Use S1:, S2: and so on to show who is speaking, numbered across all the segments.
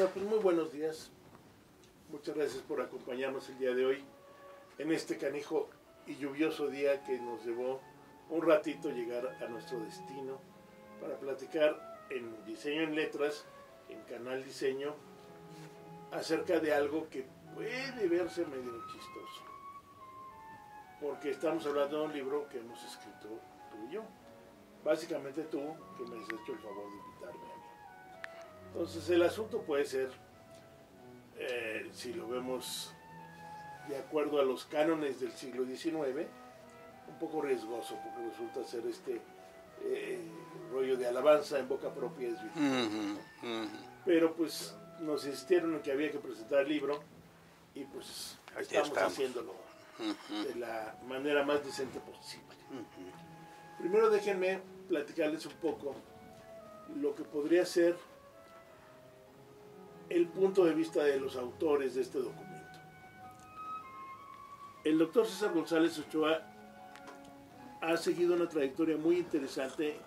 S1: César, pues muy buenos días. Muchas gracias por acompañarnos el día de hoy en este canijo y lluvioso día que nos llevó un ratito llegar a nuestro destino para platicar en Diseño en Letras, en Canal Diseño, acerca de algo que puede verse medio chistoso. Porque estamos hablando de un libro que hemos escrito tú y yo. Básicamente tú, que me has hecho el favor de invitarme a mí. Entonces el asunto puede ser, si lo vemos de acuerdo a los cánones del siglo XIX, un poco riesgoso, porque resulta ser rollo de alabanza en boca propia es virtud. Pero pues nos insistieron en que había que presentar el libro y pues estamos haciéndolo de la manera más decente posible. Primero déjenme platicarles un poco lo que podría ser el punto de vista de los autores de este documento. El doctor César González Ochoa ha seguido una trayectoria muy interesante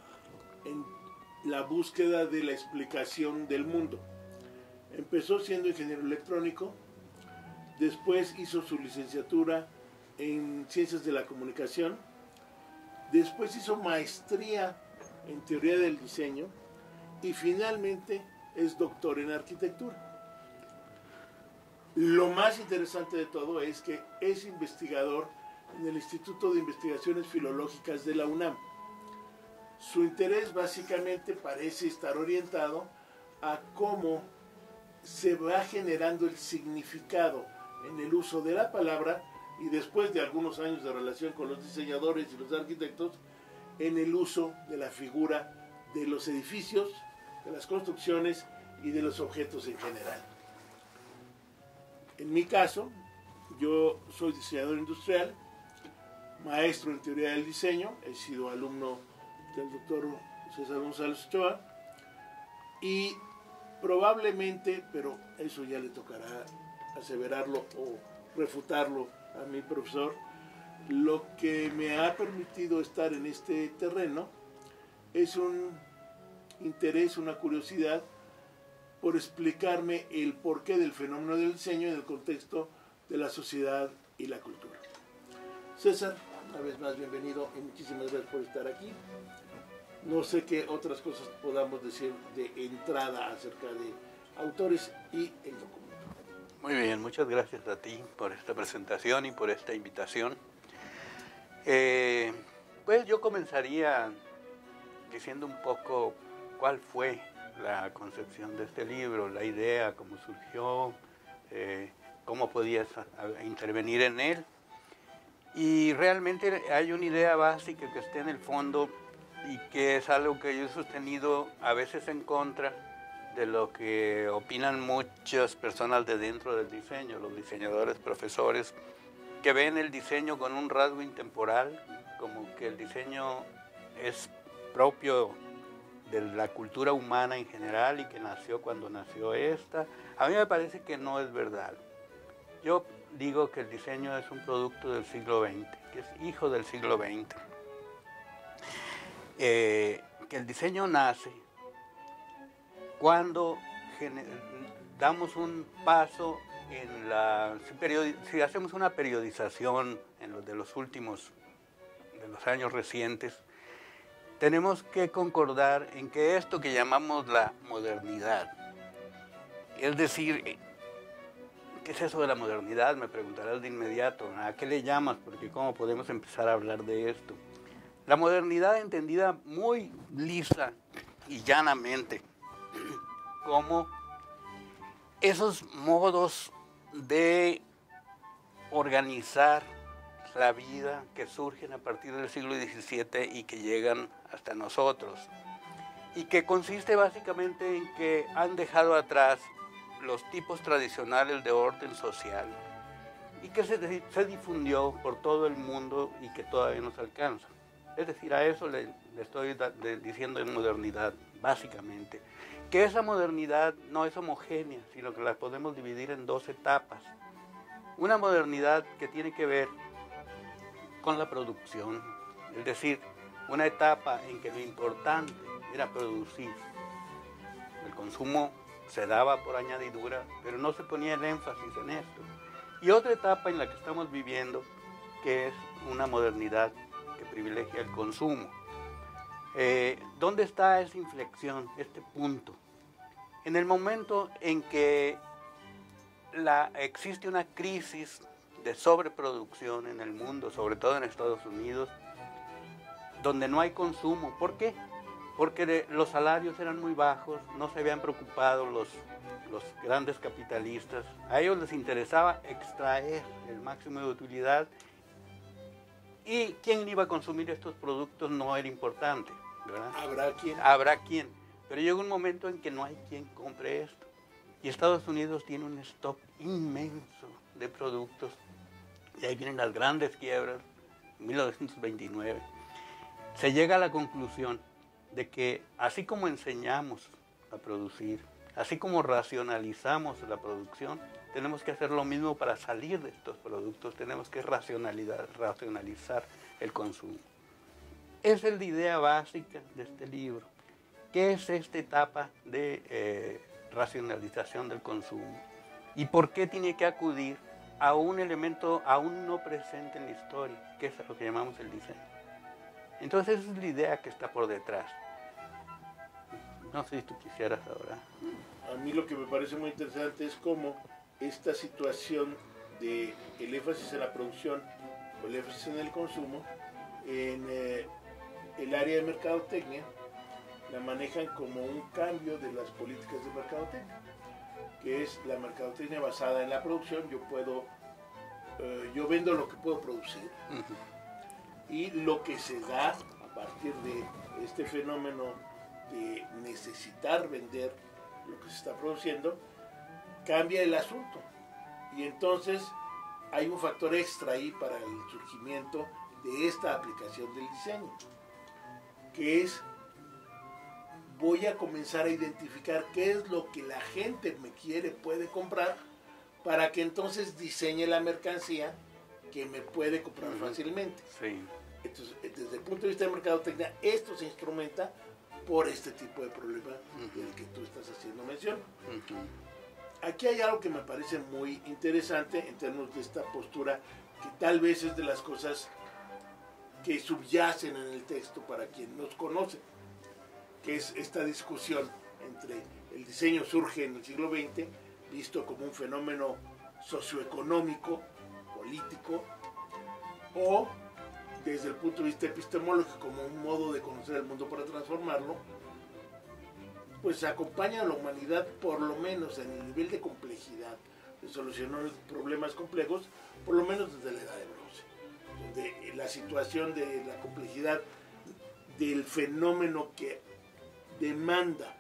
S1: en la búsqueda de la explicación del mundo. Empezó siendo ingeniero electrónico, después hizo su licenciatura en Ciencias de la Comunicación, después hizo maestría en Teoría del Diseño y finalmente es doctor en Arquitectura. Lo más interesante de todo es que es investigador en el Instituto de Investigaciones Filológicas de la UNAM. Su interés básicamente parece estar orientado a cómo se va generando el significado en el uso de la palabra y después de algunos años de relación con los diseñadores y los arquitectos, en el uso de la figura de los edificios, de las construcciones y de los objetos en general. En mi caso, yo soy diseñador industrial, maestro en teoría del diseño, he sido alumno del doctor César González Ochoa y probablemente, pero eso ya le tocará aseverarlo o refutarlo a mi profesor, lo que me ha permitido estar en este terreno es un interés, una curiosidad por explicarme el porqué del fenómeno del diseño en el contexto de la sociedad y la cultura. César, una vez más bienvenido y muchísimas gracias por estar aquí. No sé qué otras cosas podamos decir de entrada acerca de autores y el documento.
S2: Muy bien, muchas gracias a ti por esta presentación y por esta invitación. Pues yo comenzaría diciendo un poco cuál fue la concepción de este libro, la idea, cómo surgió, cómo podías intervenir en él. Y realmente hay una idea básica que está en el fondo y que es algo que yo he sostenido a veces en contra de lo que opinan muchas personas de dentro del diseño, los diseñadores, profesores, que ven el diseño con un rasgo intemporal, como que el diseño es propio de la cultura humana en general y que nació cuando nació esta. A mí me parece que no es verdad. Yo digo que el diseño es un producto del siglo XX, que es hijo del siglo XX. Que el diseño nace cuando damos un paso en si hacemos una periodización de los años recientes, tenemos que concordar en que esto que llamamos la modernidad, es decir, ¿qué es eso de la modernidad? Me preguntarás de inmediato, ¿a qué le llamas? Porque ¿cómo podemos empezar a hablar de esto? La modernidad entendida muy lisa y llanamente como esos modos de organizar la vida que surgen a partir del siglo XVII y que llegan hasta nosotros, y que consiste básicamente en que han dejado atrás los tipos tradicionales de orden social y que se difundió por todo el mundo y que todavía nos alcanza. Es decir, a eso le estoy diciendo en modernidad, básicamente, que esa modernidad no es homogénea, sino que la podemos dividir en dos etapas. Una modernidad que tiene que ver con la producción, es decir, una etapa en que lo importante era producir. El consumo se daba por añadidura, pero no se ponía el énfasis en esto. Y otra etapa en la que estamos viviendo, que es una modernidad que privilegia el consumo. ¿Dónde está esa inflexión, este punto? En el momento en que existe una crisis de sobreproducción en el mundo, sobre todo en Estados Unidos, donde no hay consumo. ¿Por qué? Porque los salarios eran muy bajos, no se habían preocupado los grandes capitalistas. A ellos les interesaba extraer el máximo de utilidad, y quién iba a consumir estos productos no era importante, ¿verdad? Habrá quien. Pero llega un momento en que no hay quien compre esto. Y Estados Unidos tiene un stock inmenso de productos. Y ahí vienen las grandes quiebras, en 1929. Se llega a la conclusión de que así como enseñamos a producir, así como racionalizamos la producción, tenemos que hacer lo mismo para salir de estos productos, tenemos que racionalizar el consumo. Esa es la idea básica de este libro. ¿Qué es esta etapa de racionalización del consumo? ¿Y por qué tiene que acudir a un elemento aún no presente en la historia, que es lo que llamamos el diseño? Entonces esa es la idea que está por detrás. No sé si tú quisieras ahora.
S1: A mí lo que me parece muy interesante es cómo esta situación de el énfasis en la producción o el énfasis en el consumo, en el área de mercadotecnia, la manejan como un cambio de las políticas de mercadotecnia, que es la mercadotecnia basada en la producción. Yo vendo lo que puedo producir, y lo que se da a partir de este fenómeno de necesitar vender lo que se está produciendo, cambia el asunto. Y entonces hay un factor extra ahí para el surgimiento de esta aplicación del diseño, que es: voy a comenzar a identificar qué es lo que la gente puede comprar, para que entonces diseñe la mercancía que me puede comprar fácilmente.
S2: Sí.
S1: Entonces, desde el punto de vista de mercadotecnia, esto se instrumenta por este tipo de problema del que tú estás haciendo mención. Aquí hay algo que me parece muy interesante en términos de esta postura, que tal vez es de las cosas que subyacen en el texto para quien nos conoce, que es esta discusión entre el diseño surge en el siglo XX, visto como un fenómeno socioeconómico, político, o desde el punto de vista epistemológico como un modo de conocer el mundo para transformarlo. Pues acompaña a la humanidad, por lo menos en el nivel de complejidad, de solucionar problemas complejos, por lo menos desde la Edad de Bronce, donde la situación de la complejidad del fenómeno que demanda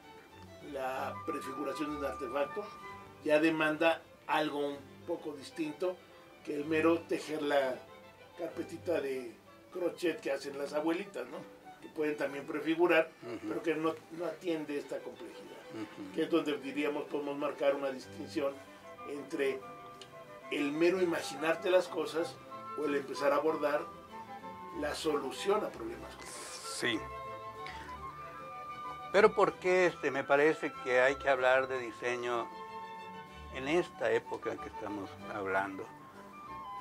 S1: la prefiguración de un artefacto ya demanda algo un poco distinto que el mero tejer la carpetita de crochet que hacen las abuelitas, ¿no? Que pueden también prefigurar, pero que no atiende esta complejidad, que es donde diríamos podemos marcar una distinción entre el mero imaginarte las cosas o el empezar a abordar la solución a problemas complejos.
S2: Sí. Pero ¿por qué me parece que hay que hablar de diseño en esta época en que estamos hablando?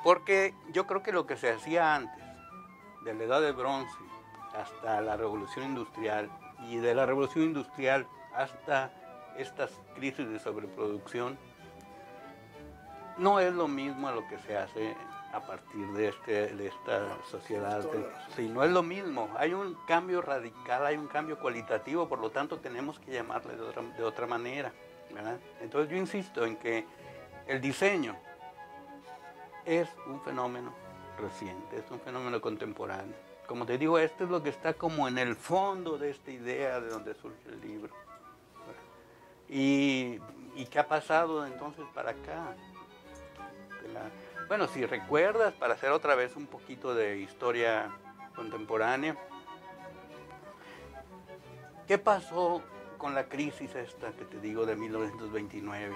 S2: Porque yo creo que lo que se hacía antes, de la Edad de Bronce hasta la Revolución Industrial, y de la Revolución Industrial hasta estas crisis de sobreproducción, no es lo mismo a lo que se hace a partir de esta sociedad. Sí, no es lo mismo. Hay un cambio radical, hay un cambio cualitativo, por lo tanto tenemos que llamarle de otra manera, ¿verdad? Entonces yo insisto en que el diseño es un fenómeno reciente, es un fenómeno contemporáneo. Como te digo, esto es lo que está como en el fondo de esta idea de donde surge el libro. ¿Y qué ha pasado entonces para acá? Bueno, si recuerdas, para hacer otra vez un poquito de historia contemporánea, ¿qué pasó con la crisis esta que te digo de 1929?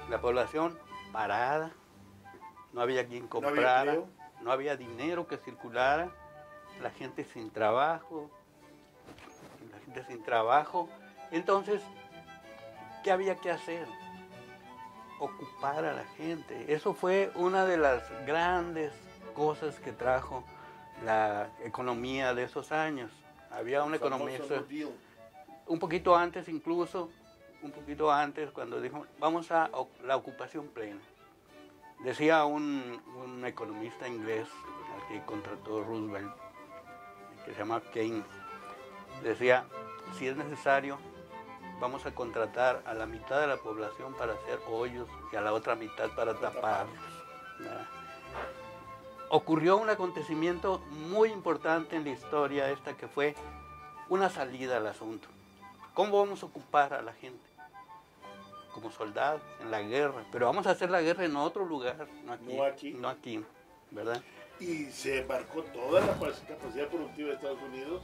S2: La población parada, no había quien comprara, no había dinero que circulara, la gente sin trabajo. Entonces, ¿qué había que hacer? Ocupar a la gente. Eso fue una de las grandes cosas que trajo la economía de esos años. Había una economía, un poquito antes incluso, un poquito antes, cuando dijo, vamos a la ocupación plena. Decía un economista inglés al que contrató Roosevelt, que se llama Keynes, decía, si es necesario, vamos a contratar a la mitad de la población para hacer hoyos y a la otra mitad para taparlos. Ocurrió un acontecimiento muy importante en la historia esta, que fue una salida al asunto. ¿Cómo vamos a ocupar a la gente? Como soldados en la guerra, pero vamos a hacer la guerra en otro lugar, no aquí, ¿verdad?
S1: Y se embarcó toda la capacidad productiva de Estados Unidos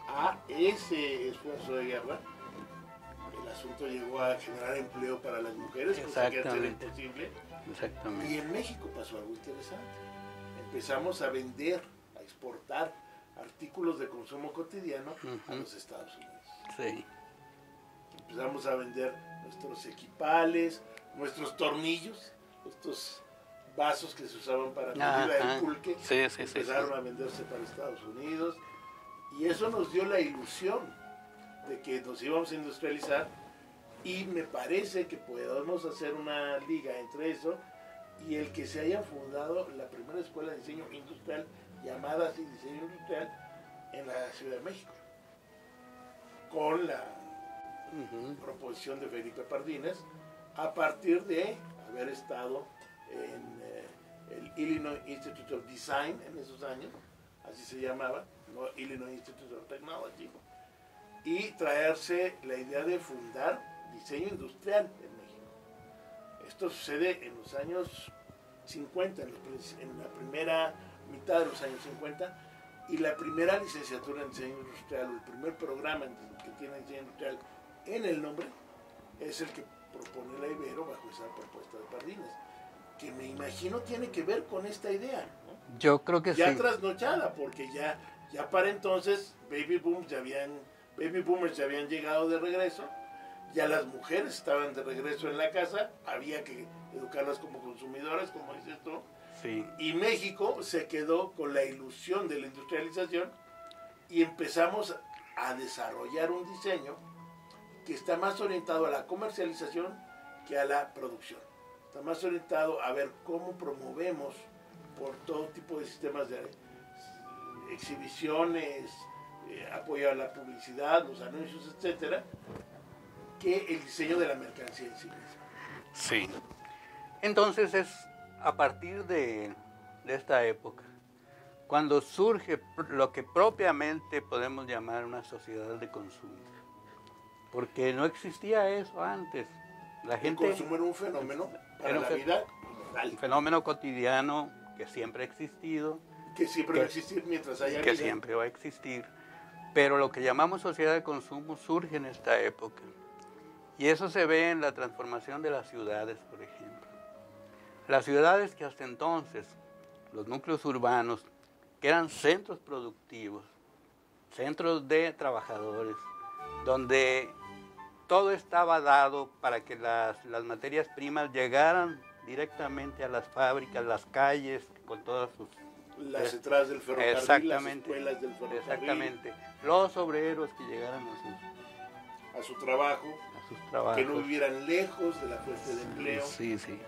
S1: a ese esfuerzo de guerra. El asunto llegó a generar empleo para las mujeres, cosa que antes era imposible.
S2: Exactamente.
S1: Y en México pasó algo interesante. Empezamos a vender, a exportar artículos de consumo cotidiano a los Estados Unidos.
S2: Sí.
S1: Empezamos a vender nuestros equipales, nuestros tornillos, estos vasos que se usaban para medir el pulque, empezaron a venderse para Estados Unidos, y eso nos dio la ilusión de que nos íbamos a industrializar, y me parece que podemos hacer una liga entre eso y el que se haya fundado la primera escuela de diseño industrial, llamada así diseño industrial, en la Ciudad de México, con la proposición de Felipe Pardines, a partir de haber estado en el Illinois Institute of Design en esos años, así se llamaba, no Illinois Institute of Technology, y traerse la idea de fundar diseño industrial en México. Esto sucede en los años 50, en la primera mitad de los años 50, y la primera licenciatura en diseño industrial, o el primer programa que tiene diseño industrial en el nombre, es el que propone la Ibero bajo esa propuesta de Pardines, que me imagino tiene que ver con esta idea, ¿no?
S2: Yo creo que
S1: ya
S2: sí.
S1: Trasnochada, porque ya para entonces baby boomers ya habían llegado de regreso, ya las mujeres estaban de regreso en la casa, había que educarlas como consumidoras, como dices tú,
S2: sí.
S1: Y México se quedó con la ilusión de la industrialización y empezamos a desarrollar un diseño que está más orientado a la comercialización que a la producción. Está más orientado a ver cómo promovemos por todo tipo de sistemas de exhibiciones, apoyo a la publicidad, los anuncios, etcétera, que el diseño de la mercancía en sí misma.
S2: Sí. Entonces es a partir de esta época cuando surge lo que propiamente podemos llamar una sociedad de consumo. Porque no existía eso antes. La gente,
S1: el consumo era un fenómeno para la vida normal.
S2: Un fenómeno cotidiano que siempre ha existido.
S1: Que siempre va a existir mientras haya vida.
S2: Que siempre va a existir. Pero lo que llamamos sociedad de consumo surge en esta época. Y eso se ve en la transformación de las ciudades, por ejemplo. Las ciudades que hasta entonces, los núcleos urbanos, que eran centros productivos, centros de trabajadores, donde todo estaba dado para que las materias primas llegaran directamente a las fábricas, las calles, con todas sus...
S1: Las entradas del ferrocarril,
S2: exactamente,
S1: las escuelas del ferrocarril.
S2: Exactamente. Los obreros que llegaran
S1: a su trabajo, que no vivieran lejos de la fuente de empleo.
S2: Sí, sí.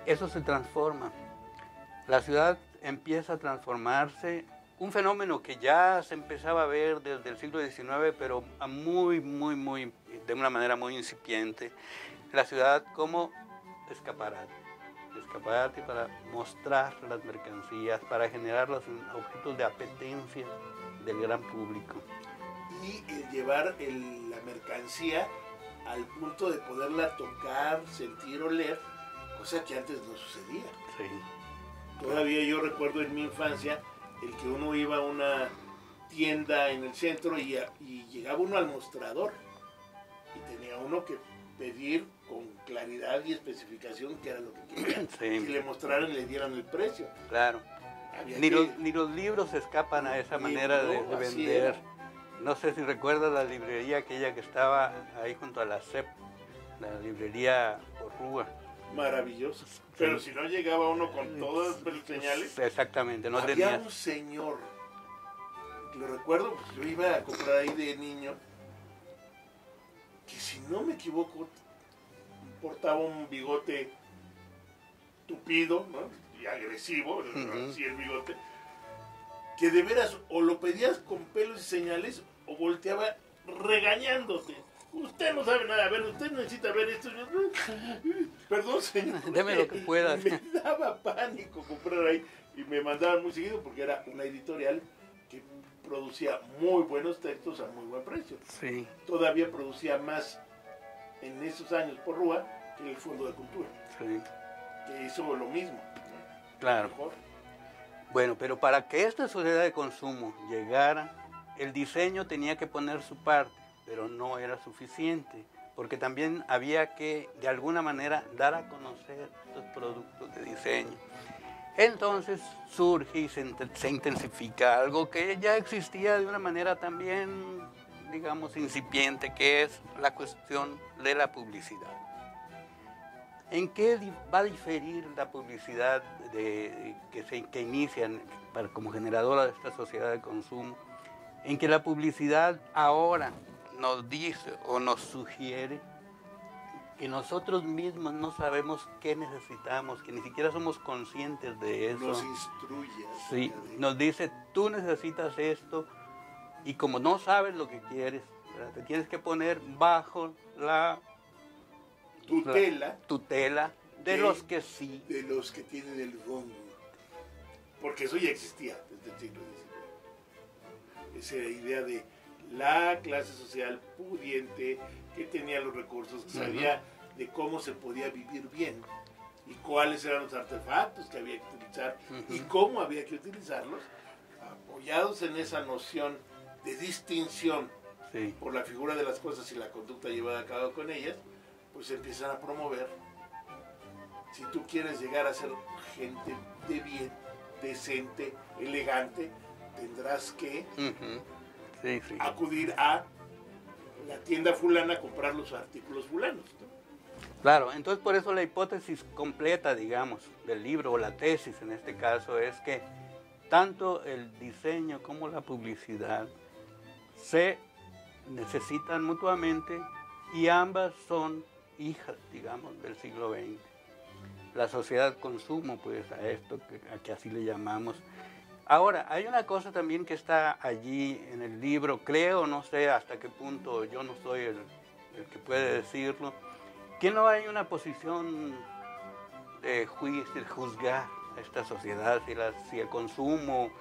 S2: Eso se transforma. La ciudad empieza a transformarse. Un fenómeno que ya se empezaba a ver desde el siglo XIX, pero de una manera muy incipiente. La ciudad como escaparate para mostrar las mercancías, para generar los objetos de apetencia del gran público.
S1: Y llevar la mercancía al punto de poderla tocar, sentir, oler, cosa que antes no sucedía.
S2: Sí.
S1: Todavía yo recuerdo en mi infancia el que uno iba a una tienda en el centro y llegaba uno al mostrador y tenía uno que pedir con claridad y especificación qué era lo que quería.
S2: Sí.
S1: Y le mostraran y le dieran el precio.
S2: Claro. Ni los libros escapan a esa manera de vender. No sé si recuerdas la librería aquella que estaba ahí junto a la CEP, la librería Porrúa.
S1: Maravilloso. Pero si no llegaba uno con todas las señales.
S2: Exactamente, no
S1: había
S2: tenía.
S1: un señor, lo recuerdo, pues yo iba a comprar ahí de niño, que si no me equivoco, portaba un bigote tupido, ¿no? Y agresivo, así el bigote, que de veras o lo pedías con pelos y señales o volteaba regañándote. Usted no sabe nada, a ver, usted necesita ver esto. Perdón, señor.
S2: Deme lo que pueda.
S1: Me daba pánico comprar ahí y me mandaban muy seguido porque era una editorial que producía muy buenos textos a muy buen precio.
S2: Sí.
S1: Todavía producía más en esos años por Rúa que el Fondo de Cultura,
S2: Sí.
S1: que hizo lo mismo.
S2: Claro.
S1: Mejor.
S2: Bueno, pero para que esta sociedad de consumo llegara, el diseño tenía que poner su parte, pero no era suficiente, porque también había que, de alguna manera, dar a conocer los productos de diseño. Entonces surge y se intensifica algo que ya existía de una manera también, digamos, incipiente, que es la cuestión de la publicidad. ¿En qué va a diferir la publicidad que inicia como generadora de esta sociedad de consumo? En que la publicidad ahora nos dice o nos sugiere que nosotros mismos no sabemos qué necesitamos, que ni siquiera somos conscientes de eso.
S1: Nos instruye.
S2: Sí, nos dice, tú necesitas esto, y como no sabes lo que quieres, ¿verdad? Te tienes que poner bajo la tutela de los que sí.
S1: De los que tienen el fondo. Porque eso ya existía desde el siglo XIX. Esa idea de la clase social pudiente, que tenía los recursos, que sabía de cómo se podía vivir bien y cuáles eran los artefactos que había que utilizar y cómo había que utilizarlos, apoyados en esa noción de distinción por la figura de las cosas y la conducta llevada a cabo con ellas, pues empiezan a promover. Si tú quieres llegar a ser gente de bien, decente, elegante, tendrás que acudir a la tienda fulana a comprar los artículos fulanos, ¿no?
S2: Claro, entonces por eso la hipótesis completa, digamos, del libro, o la tesis en este caso, es que tanto el diseño como la publicidad se necesitan mutuamente y ambas son hijas, digamos, del siglo XX. La sociedad consumo, pues a esto que así le llamamos. Ahora, hay una cosa también que está allí en el libro, creo, no sé hasta qué punto, yo no soy el que puede decirlo, que no hay una posición de juicio, de juzgar a esta sociedad, si el consumo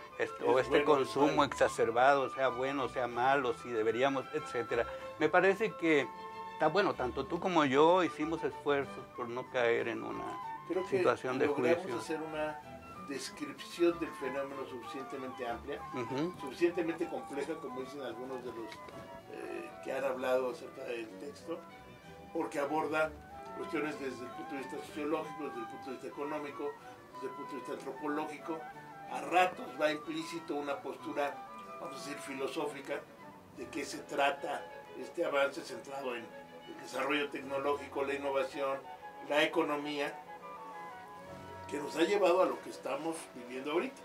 S2: o este consumo exacerbado, sea bueno, sea malo, si deberíamos, etcétera. Me parece que, bueno, tanto tú como yo hicimos esfuerzos por no caer en una situación de juicio.
S1: Logramos hacer una descripción del fenómeno suficientemente amplia, suficientemente compleja, como dicen algunos de los que han hablado acerca del texto, porque aborda cuestiones desde el punto de vista sociológico, desde el punto de vista económico, desde el punto de vista antropológico. A ratos va implícito una postura, vamos a decir, filosófica, de qué se trata este avance centrado en el desarrollo tecnológico, la innovación, la economía, que nos ha llevado a lo que estamos viviendo ahorita.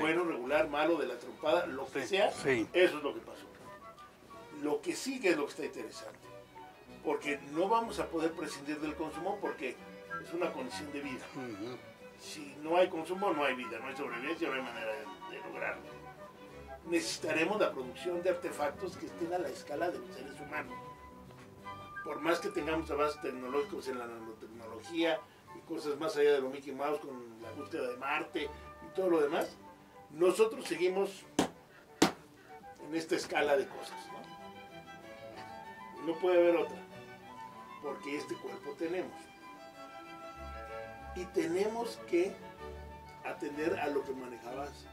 S1: Bueno, regular, malo, de la trompada, lo que sea, eso es lo que pasó. Lo que sigue es lo que está interesante, porque no vamos a poder prescindir del consumo porque es una condición de vida. Si no hay consumo, no hay vida, no hay sobrevivencia, no hay manera de lograrlo. Necesitaremos la producción de artefactos que estén a la escala de los seres humanos. Por más que tengamos avances tecnológicos en la nanotecnología y cosas más allá de lo Mickey Mouse con la búsqueda de Marte y todo lo demás, nosotros seguimos en esta escala de cosas, ¿no? No puede haber otra, porque este cuerpo tenemos. Y tenemos que atender a lo que manejabas,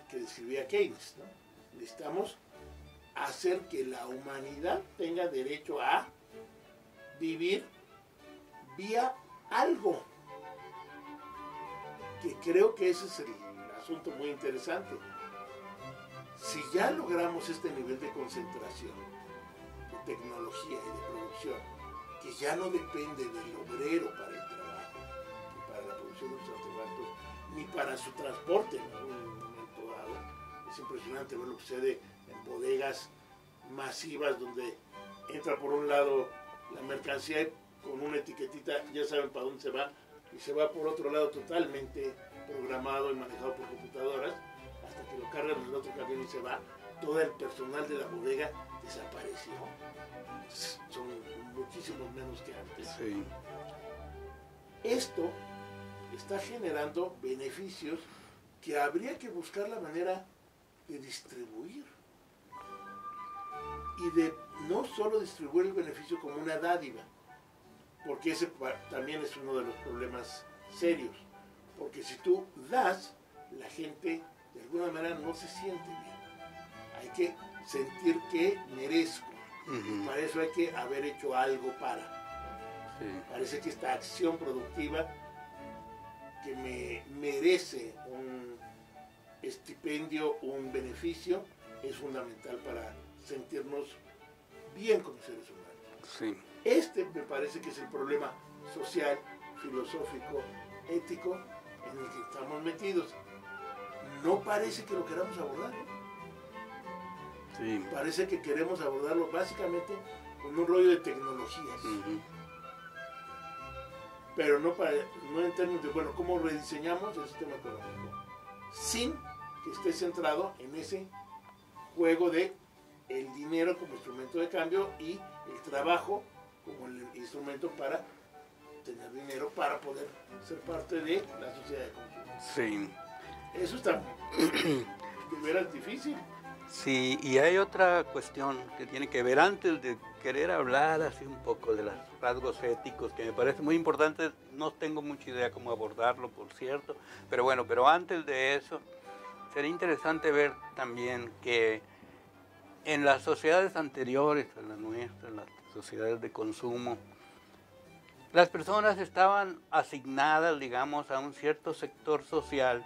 S1: que describía Keynes, ¿no? Necesitamos hacer que la humanidad tenga derecho a vivir vía algo. Que creo que ese es el asunto muy interesante. Si ya logramos este nivel de concentración, de tecnología y de producción, que ya no depende del obrero para el trabajo, ni para la producción de los artefactos, ni para su transporte en un momento dado. Es impresionante ver lo que sucede en bodegas masivas donde entra por un lado la mercancía con una etiquetita, ya saben para dónde se va, y se va por otro lado totalmente programado y manejado por computadoras, hasta que lo cargan en el otro camión y se va. Todo el personal de la bodega desapareció. Son muchísimos menos que antes.
S2: Sí.
S1: Esto está generando beneficios que habría que buscar la manera de distribuir. Y de no solo distribuir el beneficio como una dádiva, porque ese también es uno de los problemas serios. Porque si tú das, la gente de alguna manera no se siente bien. Hay que sentir que merezco. Y para eso hay que haber hecho algo para.
S2: Sí.
S1: Parece que esta acción productiva que me merece un estipendio, un beneficio, es fundamental para sentirnos bien como seres humanos.
S2: Sí.
S1: Este me parece que es el problema social, filosófico, ético en el que estamos metidos. No parece que lo queramos abordar, ¿eh?
S2: Sí.
S1: Parece que queremos abordarlo básicamente con un rollo de tecnologías. Pero no en términos de, bueno, cómo rediseñamos el sistema económico, sin que esté centrado en ese juego de el dinero como instrumento de cambio y el trabajo como el instrumento para tener dinero para poder ser parte de la sociedad de consumo.
S2: Sí.
S1: Eso está de veras difícil.
S2: Sí, y hay otra cuestión que tiene que ver antes de querer hablar así un poco de los rasgos éticos, que me parece muy importante. No tengo mucha idea cómo abordarlo, por cierto, pero bueno, pero antes de eso, sería interesante ver también que en las sociedades anteriores a la nuestra, en las sociedades de consumo, las personas estaban asignadas, digamos, a un cierto sector social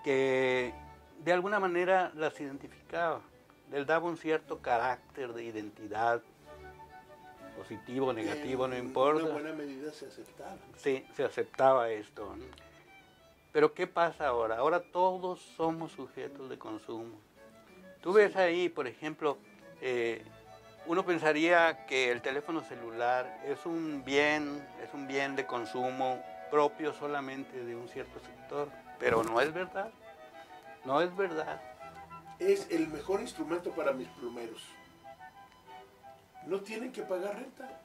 S2: que de alguna manera las identificaba, les daba un cierto carácter de identidad, positivo, negativo, no importa.
S1: En una buena medida se aceptaba.
S2: Sí, se aceptaba esto, ¿no? Pero ¿qué pasa ahora? Ahora todos somos sujetos de consumo. Tú ves ahí, por ejemplo, uno pensaría que el teléfono celular es un bien de consumo propio solamente de un cierto sector, pero no es verdad. No es verdad.
S1: Es el mejor instrumento para mis plumeros. No tienen que pagar renta.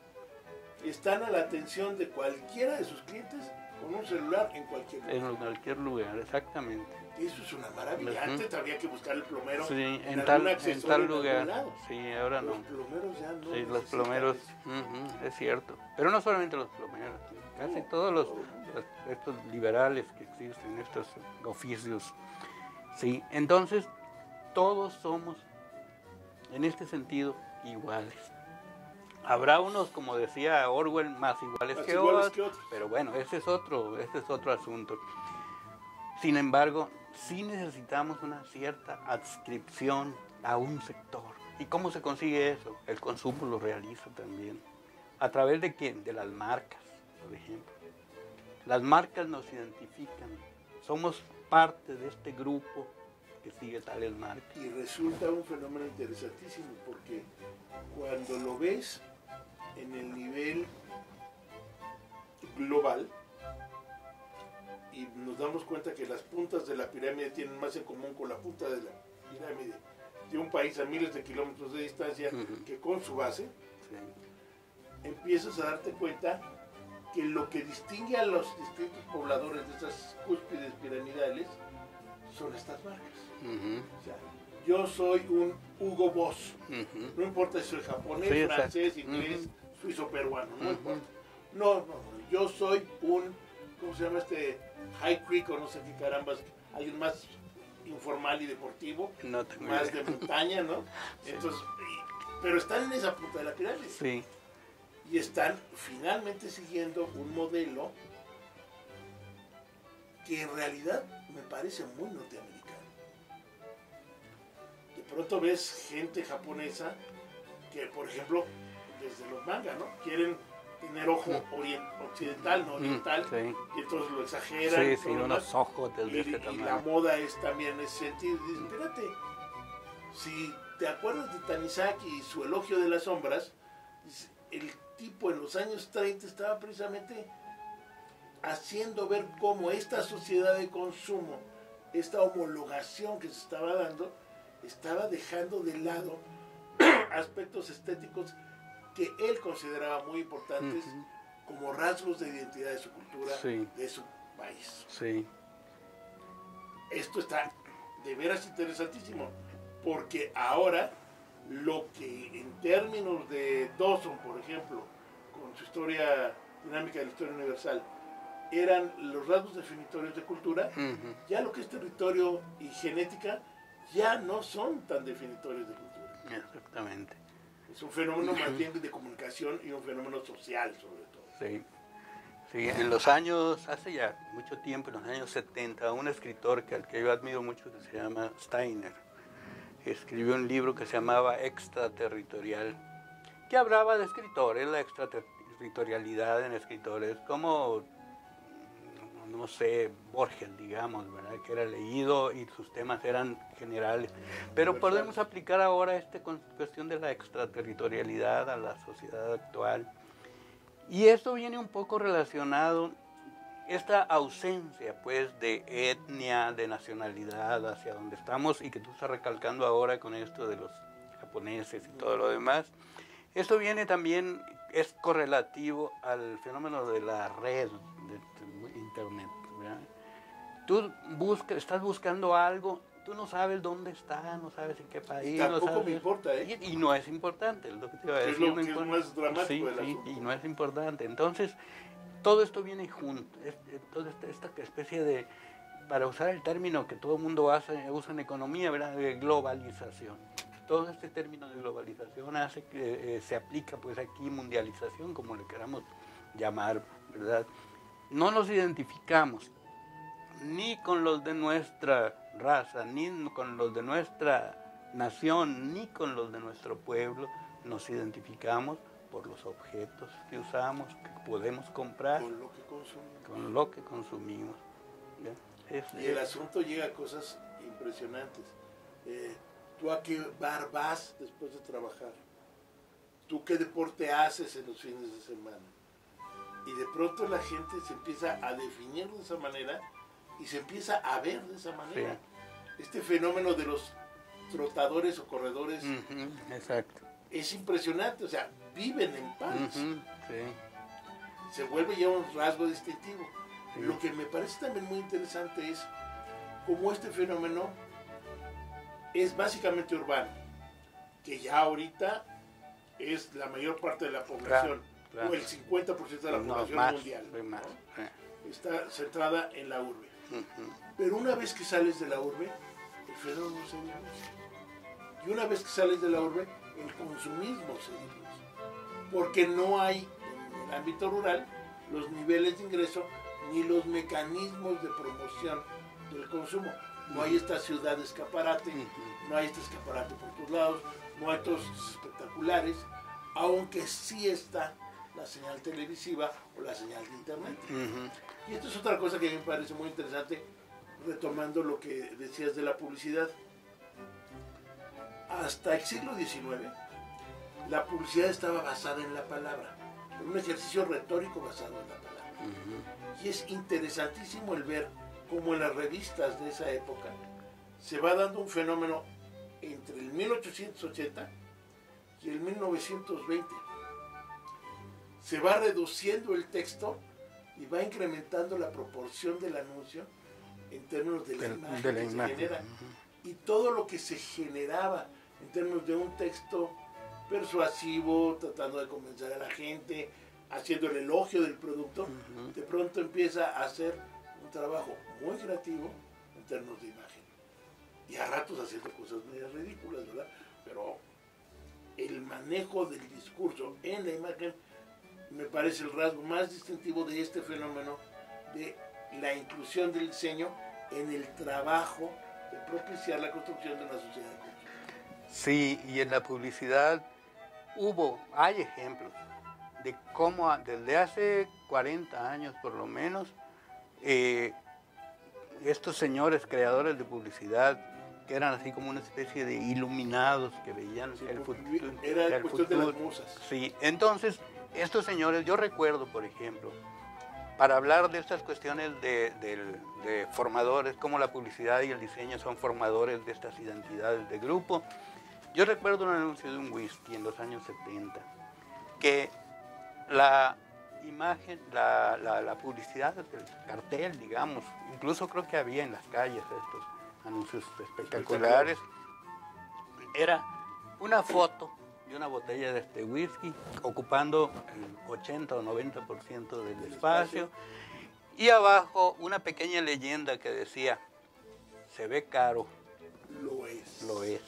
S1: Están a la atención de cualquiera de sus clientes con un celular en cualquier lugar.
S2: En cualquier lugar, exactamente.
S1: Eso es una maravilla. Antes había que buscar el plomero
S2: en tal lugar. Sí, ahora no.
S1: Los plomeros ya no.
S2: Sí, los plomeros, es cierto. Pero no solamente los plomeros, casi todos estos liberales que existen, estos oficios. Sí, entonces todos somos, en este sentido, iguales. Habrá unos, como decía Orwell, más iguales que otros, pero bueno, ese es otro asunto. Sin embargo, sí necesitamos una cierta adscripción a un sector. ¿Y cómo se consigue eso? El consumo lo realiza también. ¿A través de quién? De las marcas, por ejemplo. Las marcas nos identifican. Somos parte de este grupo que sigue tales marcas.
S1: Y resulta un fenómeno interesantísimo porque cuando lo ves en el nivel global y nos damos cuenta que las puntas de la pirámide tienen más en común con la punta de la pirámide de un país a miles de kilómetros de distancia que con su base, empiezas a darte cuenta que lo que distingue a los distintos pobladores de esas cúspides piramidales son estas marcas. O sea, yo soy un Hugo Boss, no importa si soy japonés, francés, inglés, suizo, peruano, no importa. No, yo soy un, ¿cómo se llama este? High Creek o no sé qué carambas, alguien más informal y deportivo,
S2: no tengo
S1: más
S2: idea.
S1: de montaña, ¿no? Sí. Entonces, pero están en esa punta de la pirámide.
S2: Sí.
S1: Y están finalmente siguiendo un modelo que en realidad me parece muy norteamericano. De pronto ves gente japonesa que, por ejemplo, desde los mangas, ¿no? Quieren tener ojo occidental, no oriental,
S2: sí.
S1: y entonces lo exageran.
S2: Sí, unos ojos de ese
S1: y
S2: tamaño.
S1: la moda es también en ese sentido. Dices, espérate, si te acuerdas de Tanizaki y su elogio de las sombras, el tipo en los años 30 estaba precisamente haciendo ver cómo esta sociedad de consumo, esta homologación que se estaba dando, estaba dejando de lado aspectos estéticos que él consideraba muy importantes como rasgos de identidad de su cultura, de su país.
S2: Sí.
S1: Esto está de veras interesantísimo, porque ahora lo que en términos de Dawson, por ejemplo, con su historia dinámica de la historia universal, eran los rasgos definitorios de cultura, ya lo que es territorio y genética ya no son tan definitorios de cultura.
S2: Exactamente.
S1: Es un fenómeno más bien de comunicación y un fenómeno social, sobre todo.
S2: Sí. Sí, en los años, hace ya mucho tiempo, en los años 70, un escritor al que yo admiro mucho, que se llama Steiner, escribió un libro que se llamaba Extraterritorial, que hablaba de escritores, la extraterritorialidad en escritores, como, no sé, Borges, digamos, ¿verdad? Que era leído y sus temas eran generales. Pero podemos aplicar ahora esta cuestión de la extraterritorialidad a la sociedad actual. Y esto viene un poco relacionado, esta ausencia pues de etnia, de nacionalidad hacia donde estamos y que tú estás recalcando ahora con esto de los japoneses y todo lo demás. Esto viene también, es correlativo al fenómeno de la red de internet, ¿verdad? Tú estás buscando algo, tú no sabes dónde está, no sabes en qué país.
S1: Tampoco
S2: no sabes,
S1: me importa, ¿eh?
S2: Y no es importante, es lo que te iba a decir.
S1: Es lo que es más dramático del asunto.
S2: Y no es importante. Entonces, todo esto viene junto. Toda esta especie de, para usar el término que todo el mundo usa en economía, ¿verdad? De globalización. Todo este término de globalización hace que se aplica, pues aquí, mundialización, como le queramos llamar, ¿verdad? No nos identificamos ni con los de nuestra raza, ni con los de nuestra nación, ni con los de nuestro pueblo. Nos identificamos por los objetos que usamos, que podemos comprar,
S1: con lo que consumimos.
S2: Con lo que consumimos.
S1: Y el asunto llega a cosas impresionantes. ¿Tú a qué bar vas después de trabajar? ¿Tú qué deporte haces en los fines de semana? Y de pronto la gente se empieza a definir de esa manera y se empieza a ver de esa manera. Sí. Este fenómeno de los trotadores o corredores
S2: exacto.
S1: Es impresionante, o sea, viven en paz.
S2: Sí.
S1: Se vuelve ya un rasgo distintivo. Sí. Lo que me parece también muy interesante es cómo este fenómeno es básicamente urbano, que ya ahorita es la mayor parte de la población, claro. O el 50% de la población
S2: más,
S1: mundial,
S2: más.
S1: ¿no? Está centrada en la urbe. Pero una vez que sales de la urbe, el fenómeno se reduce. Y una vez que sales de la urbe, el consumismo se reduce. Porque no hay en el ámbito rural los niveles de ingreso ni los mecanismos de promoción del consumo. No hay esta ciudad de escaparate, no hay este escaparate por todos lados, no hay todos estos espectaculares, aunque sí está la señal televisiva o la señal de internet. Y esto es otra cosa que a mí me parece muy interesante, retomando lo que decías de la publicidad. Hasta el siglo XIX, la publicidad estaba basada en la palabra, en un ejercicio retórico basado en la palabra. Y es interesantísimo el ver cómo en las revistas de esa época se va dando un fenómeno entre el 1880 y el 1920. Se va reduciendo el texto y va incrementando la proporción del anuncio en términos de la imagen que se genera. Y todo lo que se generaba en términos de un texto persuasivo, tratando de convencer a la gente, haciendo el elogio del producto, de pronto empieza a hacer un trabajo muy creativo en términos de imagen. Y a ratos haciendo cosas medio ridículas, ¿verdad? Pero el manejo del discurso en la imagen me parece el rasgo más distintivo de este fenómeno de la inclusión del diseño en el trabajo de propiciar la construcción de una sociedad de consumo.
S2: Sí, y en la publicidad hay ejemplos. de cómo desde hace 40 años por lo menos, estos señores creadores de publicidad, que eran así como una especie de iluminados que veían
S1: Sí,
S2: el futuro.
S1: era el cuestión de las musas.
S2: Sí, entonces estos señores, yo recuerdo por ejemplo, para hablar de estas cuestiones de formadores, cómo la publicidad y el diseño son formadores de estas identidades de grupo, yo recuerdo un anuncio de un whisky en los años 70, que la imagen, la publicidad del cartel, digamos, incluso creo que había en las calles estos anuncios espectaculares, era una foto de una botella de este whisky ocupando el 80 o 90% del espacio, y abajo una pequeña leyenda que decía: se ve caro,
S1: Lo es.
S2: lo es.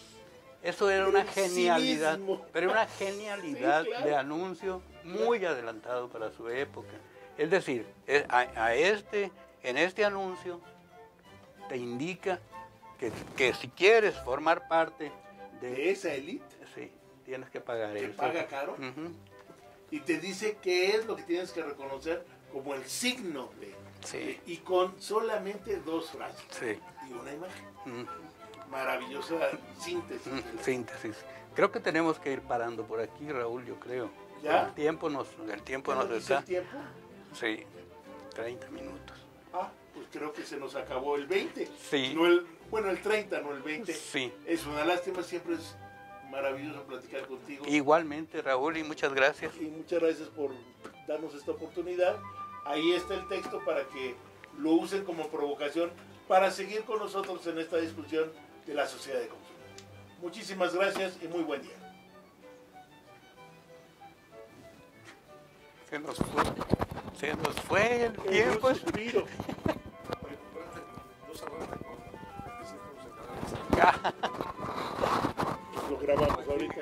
S2: Eso era una genialidad,
S1: cinismo.
S2: pero una genialidad
S1: Sí, claro.
S2: de anuncio muy adelantado para su época. Es decir, en este anuncio te indica que si quieres formar parte
S1: De esa élite
S2: sí, tienes que pagar
S1: que
S2: eso.
S1: paga caro,
S2: Ujú.
S1: y te dice qué es lo que tienes que reconocer como el signo de.
S2: Sí.
S1: Y con solamente 2 frases
S2: Sí.
S1: y una imagen.
S2: Mm,
S1: Maravillosa síntesis.
S2: Síntesis. Creo que tenemos que ir parando por aquí, Raúl, yo creo.
S1: ¿Ya?
S2: El tiempo nos
S1: ¿Ya
S2: nos
S1: dice
S2: está.
S1: el tiempo?
S2: Sí, 30 minutos.
S1: Pues creo que se nos acabó el 20.
S2: Sí.
S1: No bueno, el 30, no el 20.
S2: Sí.
S1: Es una lástima, siempre es maravilloso platicar contigo.
S2: Igualmente, Raúl, y muchas gracias.
S1: Y muchas gracias por darnos esta oportunidad. Ahí está el texto para que lo usen como provocación para seguir con nosotros en esta discusión de la sociedad de consumo. Muchísimas gracias y muy buen día.
S2: Se nos fue el tiempo.
S1: Un suspiro. Lo grabamos ahorita.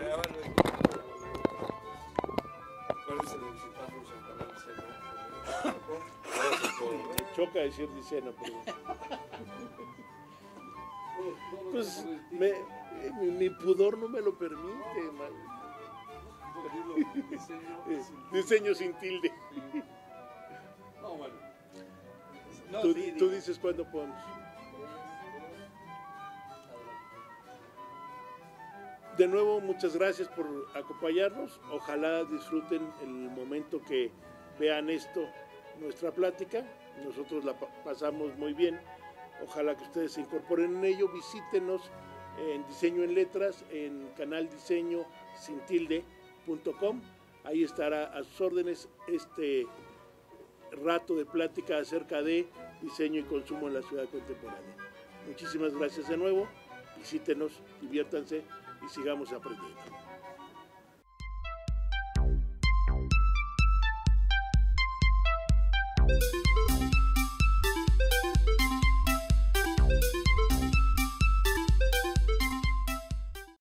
S1: Me choca decir diceno, pero... Pues mi pudor no me lo permite, man. Diseño sin tilde.
S3: No, bueno. No,
S1: Tú dices cuándo podemos. De nuevo, muchas gracias por acompañarnos. Ojalá disfruten el momento que vean esto, nuestra plática. Nosotros la pasamos muy bien. Ojalá que ustedes se incorporen en ello. Visítenos en Diseño en Letras, en canal diseño sin tilde.com. Ahí estará a sus órdenes este rato de plática acerca de diseño y consumo en la ciudad contemporánea. Muchísimas gracias de nuevo. Visítenos, diviértanse y sigamos aprendiendo.